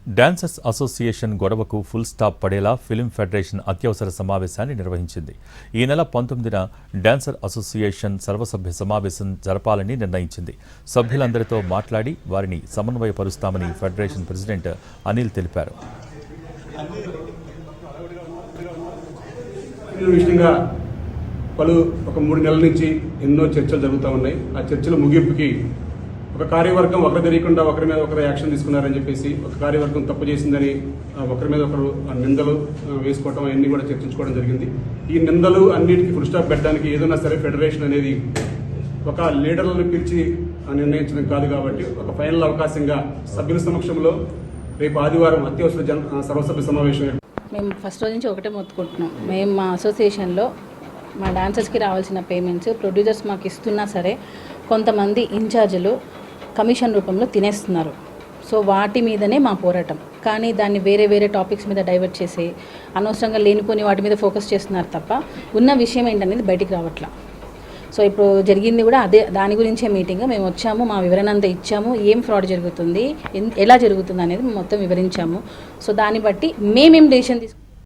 Dancers association గొడవకు full stop పడేలా film federation అత్యవసర సమావేశాన్ని నిర్వహించింది. ఈ నెల 19న డాన్సర్ అసోసియేషన్ సర్వసభ్య సమావేశం జరపాలని నిర్ణయించింది. సభ్యులందరితో మాట్లాడి వారిని సమన్వయపరుస్తామని ఫెడరేషన్ ప్రెసిడెంట్ అనిల్ తెలిపారు. ఒక 3 నెలల నుంచి ఎన్నో చర్చలు జరుగుతూ ఉన్నాయి. ఆ చర్చల ముగింపుకి ఒక కార్యవర్గం ఒకరు తెలియకుండా ఒకరి మీద ఒకరు యాక్షన్ తీసుకున్నారని చెప్పేసి, ఒక కార్యవర్గం తప్పు చేసిందని ఒకరి మీద ఒకరు నిందలు వేసుకోవటం అన్నీ కూడా చర్చించుకోవడం జరిగింది. ఈ నిందలు అన్నిటికీ ఫుల్ స్టాప్ పెట్టడానికి ఏదైనా సరే ఫెడరేషన్ అనేది ఒక లీడర్లను పిలిచి నిర్ణయించడం కాదు కాబట్టి ఒక ఫైనల్ అవకాశంగా సభ్యుల సమక్షంలో రేపు ఆదివారం అత్యవసర సర్వసభ్య సమావేశం. మేము ఫస్ట్ రోజు నుంచి ఒకటే మొత్తుకుంటున్నాం. మేము మా అసోసియేషన్లో మా డాన్సర్స్కి రావాల్సిన పేమెంట్స్ ప్రొడ్యూసర్స్ మాకు ఇస్తున్నా సరే కొంతమంది ఇన్ఛార్జీలు కమిషన్ రూపంలో తినేస్తున్నారు. సో వాటి మీదనే మా పోరాటం. కానీ దాన్ని వేరే వేరే టాపిక్స్ మీద డైవర్ట్ చేసి అనవసరంగా లేనిపోని వాటి మీద ఫోకస్ చేస్తున్నారు తప్ప ఉన్న విషయం ఏంటనేది బయటికి రావట్లా. సో ఇప్పుడు జరిగింది కూడా దాని గురించే మీటింగ్. మేము వచ్చాము, మా వివరణ అంతా ఇచ్చాము, ఏం ఫ్రాడ్ జరుగుతుంది, ఎలా జరుగుతుంది అనేది మేము మొత్తం వివరించాము. సో దాన్ని బట్టి మేమేం డెసిషన్